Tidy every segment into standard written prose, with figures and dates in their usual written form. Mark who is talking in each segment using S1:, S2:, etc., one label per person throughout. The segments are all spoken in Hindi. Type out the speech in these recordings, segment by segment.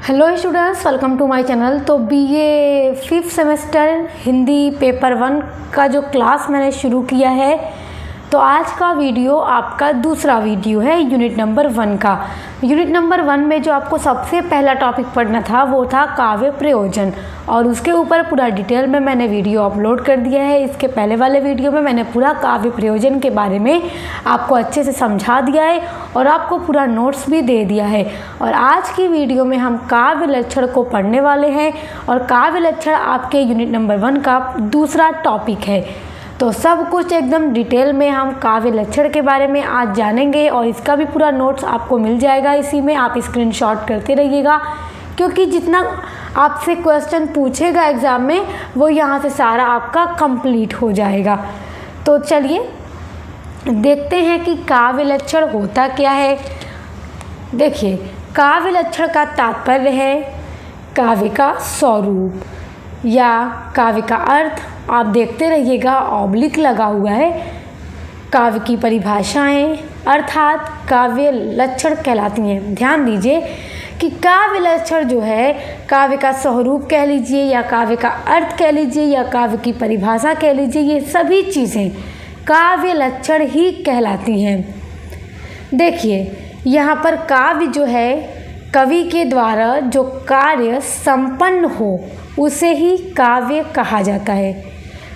S1: Hello students, welcome to my channel. तो BA 5th semester Hindi paper 1 का जो क्लास मैंने शुरू किया है, तो आज का वीडियो आपका दूसरा वीडियो है यूनिट नंबर 1 का। यूनिट नंबर 1 में जो आपको सबसे पहला टॉपिक पढ़ना था वो था काव्य प्रयोजन, और उसके ऊपर पूरा डिटेल में मैंने वीडियो अपलोड कर दिया है। इसके पहले वाले वीडियो में मैंने पूरा काव्य प्रयोजन के बारे में आपको अच्छे से समझा दिया है और आपको पूरा नोट्स भी दे दिया है। और आज की वीडियो में हम काव्य लक्षण को पढ़ने वाले हैं, और काव्य लक्षण आपके यूनिट नंबर 1 का दूसरा टॉपिक है। तो सब कुछ एकदम डिटेल में हम काव्य लक्षण के बारे में आज जानेंगे, और इसका भी पूरा नोट्स आपको मिल जाएगा। इसी में आप स्क्रीनशॉट करते रहिएगा, क्योंकि जितना आपसे क्वेश्चन पूछेगा एग्ज़ाम में वो यहाँ से सारा आपका कंप्लीट हो जाएगा। तो चलिए देखते हैं कि काव्य लक्षण होता क्या है। देखिए, काव्य लक्षण का तात्पर्य है काव्य का स्वरूप या काव्य का अर्थ। आप देखते रहिएगा, ऑब्लिक लगा हुआ है। काव्य की परिभाषाएं अर्थात काव्य लक्षण कहलाती हैं। ध्यान दीजिए कि काव्य लक्षण जो है काव्य का स्वरूप कह लीजिए, या काव्य का अर्थ कह लीजिए, या काव्य की परिभाषा कह लीजिए, ये सभी चीज़ें काव्य लक्षण ही कहलाती हैं। देखिए, यहाँ पर काव्य जो है कवि के द्वारा जो कार्य संपन्न हो उसे ही काव्य कहा जाता है।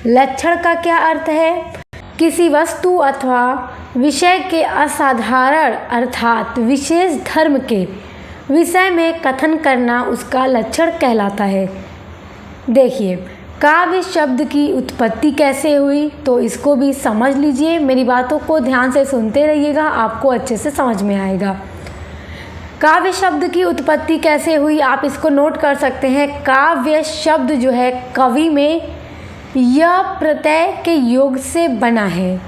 S1: लक्षण का क्या अर्थ है? किसी वस्तु अथवा विषय के असाधारण अर्थात विशेष धर्म के विषय में कथन करना उसका लक्षण कहलाता है। देखिए, काव्य शब्द की उत्पत्ति कैसे हुई, तो इसको भी समझ लीजिए। मेरी बातों को ध्यान से सुनते रहिएगा, आपको अच्छे से समझ में आएगा। काव्य शब्द की उत्पत्ति कैसे हुई, आप इसको नोट कर सकते हैं। काव्य शब्द जो है कवि में य प्रत्यय के योग से बना है,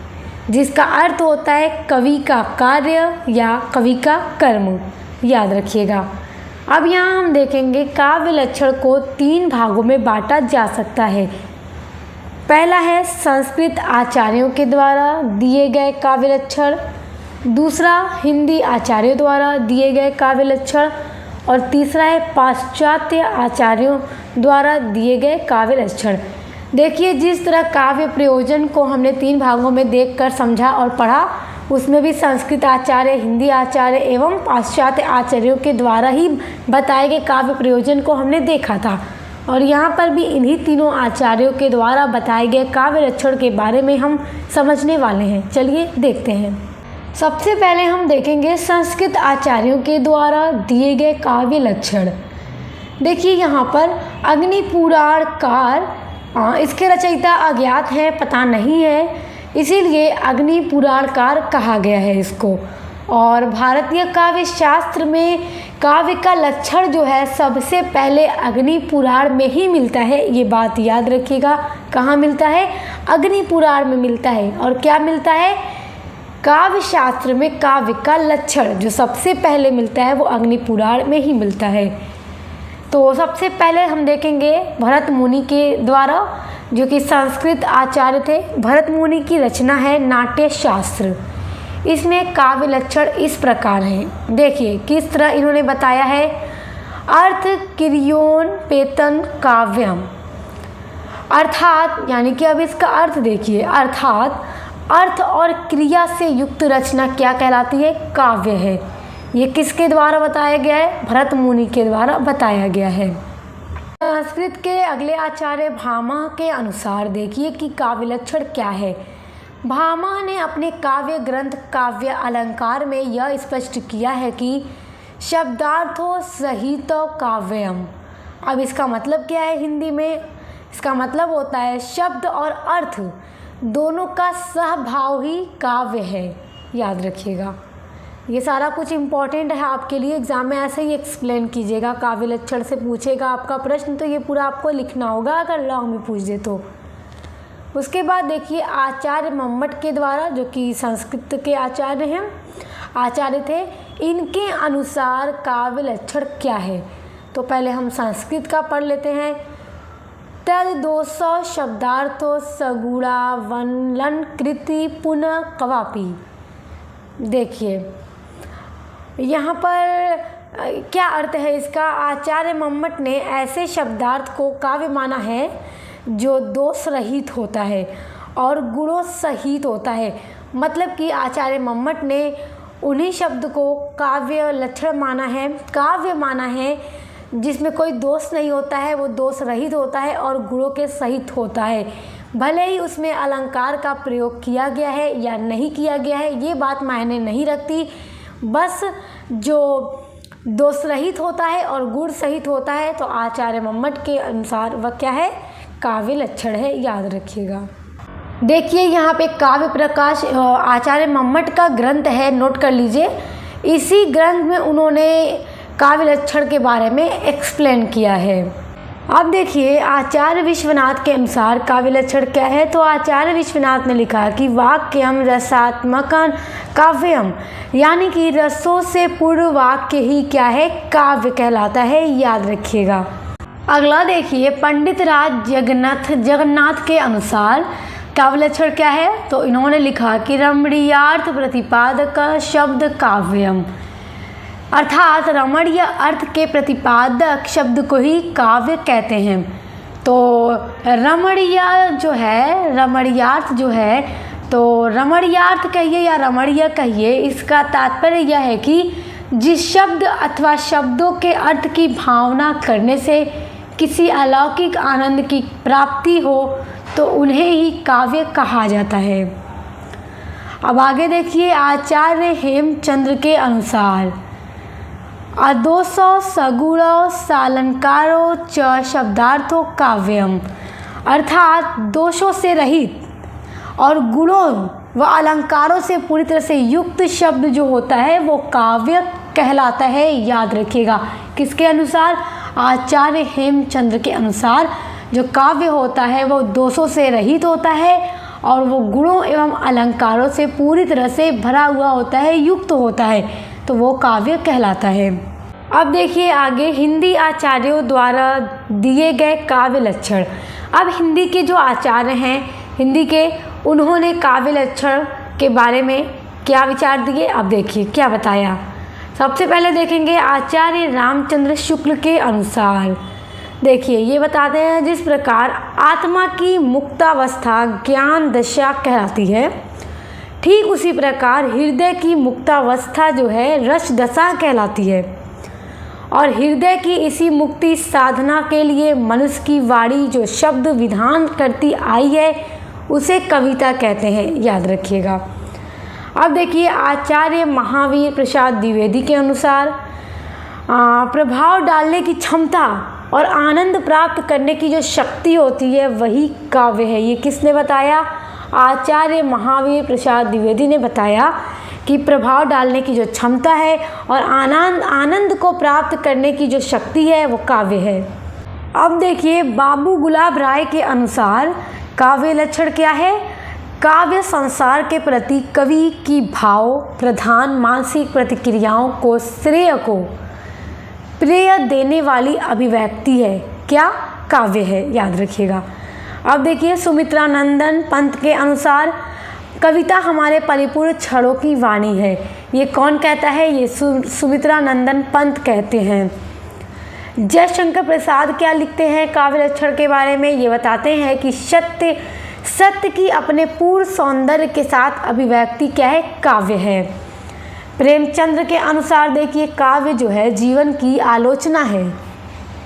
S1: जिसका अर्थ होता है कवि का कार्य या कवि का कर्म। याद रखिएगा। अब यहाँ हम देखेंगे काव्य लक्षण को 3 भागों में बांटा जा सकता है। पहला है संस्कृत आचार्यों के द्वारा दिए गए काव्य लक्षण, दूसरा हिंदी आचार्यों द्वारा दिए गए काव्य लक्षण, और तीसरा है पाश्चात्य आचार्यों द्वारा दिए गए काव्य लक्षण। देखिए, जिस तरह काव्य प्रयोजन को हमने 3 भागों में देखकर समझा और पढ़ा, उसमें भी संस्कृत आचार्य, हिंदी आचार्य एवं पाश्चात्य आचार्यों के द्वारा ही बताए गए काव्य प्रयोजन को हमने देखा था। और यहाँ पर भी इन्हीं तीनों आचार्यों के द्वारा बताए गए काव्य लक्षण के बारे में हम समझने वाले हैं। चलिए देखते हैं। सबसे पहले हम देखेंगे संस्कृत आचार्यों के द्वारा दिए गए काव्य लक्षण। देखिए, यहाँ पर अग्निपुराणकार, इसके रचयिता अज्ञात है, पता नहीं है, इसीलिए अग्निपुराणकार कहा गया है इसको। और भारतीय काव्य शास्त्र में काव्य का लक्षण जो है सबसे पहले अग्निपुराण में ही मिलता है। ये बात याद रखिएगा। कहाँ मिलता है? अग्निपुराण में मिलता है। और क्या मिलता है? काव्य शास्त्र में काव्य का लक्षण जो सबसे पहले मिलता है वो अग्निपुराण में ही मिलता है। तो सबसे पहले हम देखेंगे भरत मुनि के द्वारा, जो कि संस्कृत आचार्य थे। भरत मुनि की रचना है नाट्य शास्त्र। इसमें काव्य लक्षण इस प्रकार हैं। देखिए किस तरह इन्होंने बताया है। अर्थ क्रियोन पेतन काव्यम, अर्थात, यानी कि अब इसका अर्थ देखिए, अर्थात अर्थ और क्रिया से युक्त रचना क्या कहलाती है? काव्य है। ये किसके द्वारा बताया गया है? भरत मुनि के द्वारा बताया गया है। संस्कृत के अगले आचार्य भामह के अनुसार देखिए कि काव्य लक्षण क्या है। भामह ने अपने काव्य ग्रंथ काव्य अलंकार में यह स्पष्ट किया है कि शब्दार्थों सहित काव्यम। अब इसका मतलब क्या है हिंदी में? इसका मतलब होता है शब्द और अर्थ दोनों का सहभाव ही काव्य है। याद रखिएगा, ये सारा कुछ इम्पॉर्टेंट है आपके लिए। एग्जाम में ऐसे ही एक्सप्लेन कीजिएगा। काव्य लक्षण से पूछेगा आपका प्रश्न, तो ये पूरा आपको लिखना होगा अगर लॉन्ग में पूछ दे तो। उसके बाद देखिए आचार्य मम्मट के द्वारा, जो कि संस्कृत के आचार्य हैं, आचार्य थे, इनके अनुसार काव्य लक्षण क्या है। तो पहले हम संस्कृत का पढ़ लेते हैं। तद 200 शब्दार्थो सगुणा वनलन कृति पुनः कवापी। देखिए, यहाँ पर क्या अर्थ है इसका? आचार्य मम्मट ने ऐसे शब्दार्थ को काव्य माना है जो दोष रहित होता है और गुणों सहित होता है। मतलब कि आचार्य मम्मट ने उन्हीं शब्द को काव्य लक्षण माना है, काव्य माना है जिसमें कोई दोष नहीं होता है, वो दोष रहित होता है और गुणों के सहित होता है। भले ही उसमें अलंकार का प्रयोग किया गया है या नहीं किया गया है, ये बात मायने नहीं रखती। बस जो दोष रहित होता है और गुण सहित होता है तो आचार्य मम्मट के अनुसार वह क्या है? काव्य लक्षण है, याद रखिएगा। देखिए यहाँ पे काव्य प्रकाश आचार्य मम्मट का ग्रंथ है, नोट कर लीजिए। इसी ग्रंथ में उन्होंने काव्य लक्षण के बारे में एक्सप्लेन किया है। अब देखिए आचार्य विश्वनाथ के अनुसार काव्य लक्षण क्या है? तो आचार्य विश्वनाथ ने लिखा कि वाक्यम रसात्मकं काव्यम, यानी कि रसों से पूर्ण वाक्य ही क्या है? काव्य कहलाता है, याद रखिएगा। अगला देखिए पंडित राज जगन्नाथ के अनुसार काव्य लक्षण क्या है? तो इन्होंने लिखा कि रमणीयार्थ प्रतिपादक शब्द काव्यम, अर्थात रमणीय अर्थ के प्रतिपादक शब्द को ही काव्य कहते हैं। तो रमणीय जो है, रमणीयार्थ जो है, तो रमणीयार्थ कहिए या रमणीय कहिए, इसका तात्पर्य यह है कि जिस शब्द अथवा शब्दों के अर्थ की भावना करने से किसी अलौकिक आनंद की प्राप्ति हो तो उन्हें ही काव्य कहा जाता है। अब आगे देखिए आचार्य हेमचंद्र के अनुसार अदोषो सगुणो सालंकारो च शब्दार्थो काव्यम, अर्थात दोषों से रहित और गुणों व अलंकारों से पूरी तरह से युक्त शब्द जो होता है वो काव्य कहलाता है, याद रखिएगा। किसके अनुसार? आचार्य हेमचंद्र के अनुसार जो काव्य होता है वो दोषों से रहित होता है और वो गुणों एवं अलंकारों से पूरी तरह से भरा हुआ होता है, युक्त होता है, तो वो काव्य कहलाता है। अब देखिए आगे हिंदी आचार्यों द्वारा दिए गए काव्य लक्षण। अब हिंदी के जो आचार्य हैं हिंदी के, उन्होंने काव्य लक्षण के बारे में क्या विचार दिए? अब देखिए क्या बताया। सबसे पहले देखेंगे आचार्य रामचंद्र शुक्ल के अनुसार। देखिए ये बताते हैं जिस प्रकार आत्मा की मुक्तावस्था ज्ञान दशा कहलाती है, ठीक उसी प्रकार हृदय की मुक्तावस्था जो है रस दशा कहलाती है। और हृदय की इसी मुक्ति साधना के लिए मनुष्य की वाणी जो शब्द विधान करती आई है उसे कविता कहते हैं, याद रखिएगा। अब देखिए आचार्य महावीर प्रसाद द्विवेदी के अनुसार प्रभाव डालने की क्षमता और आनंद प्राप्त करने की जो शक्ति होती है वही काव्य है। ये किसने बताया? आचार्य महावीर प्रसाद द्विवेदी ने बताया कि प्रभाव डालने की जो क्षमता है और आनंद को प्राप्त करने की जो शक्ति है वो काव्य है। अब देखिए बाबू गुलाब राय के अनुसार काव्य लक्षण क्या है? काव्य संसार के प्रति कवि की भाव प्रधान मानसिक प्रतिक्रियाओं को श्रेय को प्रेय देने वाली अभिव्यक्ति है। क्या? काव्य है, याद रखिएगा। अब देखिए सुमित्रा नंदन पंत के अनुसार कविता हमारे परिपूर्ण क्षणों की वाणी है। ये कौन कहता है? ये सुमित्रा नंदन पंत कहते हैं। जयशंकर प्रसाद क्या लिखते हैं काव्य लक्षण के बारे में? ये बताते हैं कि सत्य की अपने पूर्ण सौंदर्य के साथ अभिव्यक्ति क्या है? काव्य है। प्रेमचंद्र के अनुसार देखिए काव्य जो है जीवन की आलोचना है।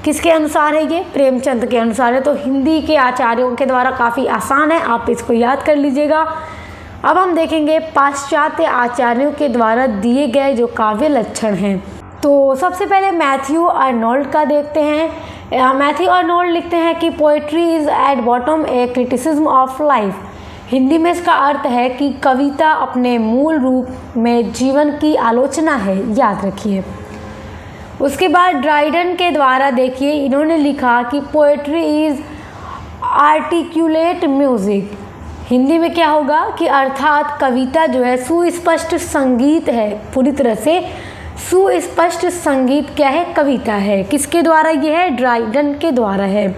S1: किसके अनुसार है ये? प्रेमचंद के अनुसार है। तो हिंदी के आचार्यों के द्वारा काफ़ी आसान है, आप इसको याद कर लीजिएगा। अब हम देखेंगे पाश्चात्य आचार्यों के द्वारा दिए गए जो काव्य लक्षण हैं। तो सबसे पहले मैथ्यू अर्नोल्ड का देखते हैं। मैथ्यू अर्नोल्ड लिखते हैं कि poetry is at bottom A criticism of life. Hindi में इसका अर्थ है कि कविता अपने मूल रूप में जीवन की आलोचना है, याद रखिए। उसके बाद ड्राइडन के द्वारा देखिए इन्होंने लिखा कि poetry is articulate music. Hindi में क्या होगा कि अर्थात कविता जो है सुस्पष्ट संगीत है, पूरी तरह से सुस्पष्ट संगीत क्या है? कविता है। किसके द्वारा ये है? ड्राइडन के द्वारा है।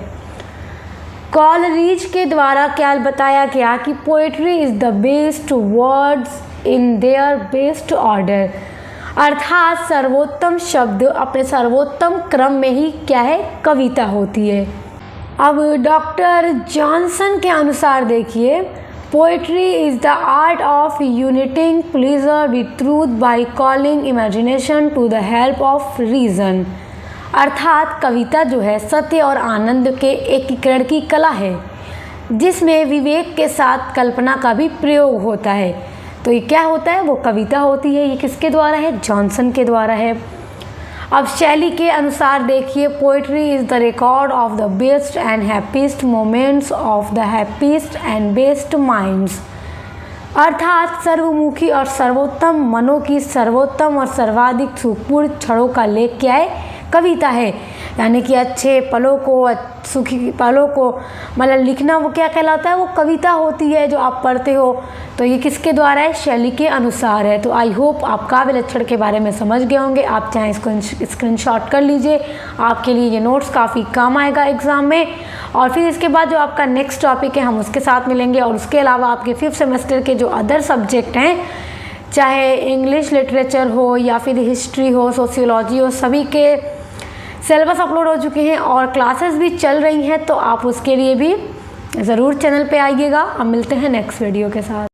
S1: कॉलरिज के द्वारा क्या बताया गया कि poetry is the best words in their best order. अर्थात सर्वोत्तम शब्द अपने सर्वोत्तम क्रम में ही क्या है, कविता होती है। अब डॉक्टर जॉनसन के अनुसार देखिए, poetry is the art of uniting pleasure with truth by calling imagination to the help of reason. अर्थात कविता जो है सत्य और आनंद के एकीकरण की कला है, जिसमें विवेक के साथ कल्पना का भी प्रयोग होता है। तो ये क्या होता है, वो कविता होती है। ये किसके द्वारा है, जॉनसन के द्वारा है। अब शैली के अनुसार देखिए, poetry is the record of the best and happiest moments of the happiest and best minds. अर्थात सर्वमुखी और सर्वोत्तम मनों की सर्वोत्तम और सर्वाधिक सुखपूर्ण क्षणों का लेख क्या है, कविता है। यानी कि अच्छे पलों को, सुखी पलों को मतलब लिखना, वो क्या कहलाता है, वो कविता होती है जो आप पढ़ते हो। तो ये किसके द्वारा है, शैली के अनुसार है। तो आई होप आप काव्य लक्षण के बारे में समझ गए होंगे। आप चाहें इसको स्क्रीनशॉट कर लीजिए, आपके लिए ये नोट्स काफ़ी काम आएगा एग्ज़ाम में। और फिर इसके बाद जो आपका नेक्स्ट टॉपिक है हम उसके साथ मिलेंगे। और उसके अलावा आपके 5th सेमेस्टर के जो अदर सब्जेक्ट हैं, चाहे इंग्लिश लिटरेचर हो या फिर हिस्ट्री हो, सोशियोलॉजी हो, सभी के सिलेबस अपलोड हो चुके हैं और क्लासेस भी चल रही हैं। तो आप उसके लिए भी ज़रूर चैनल पे आइएगा। अब मिलते हैं नेक्स्ट वीडियो के साथ।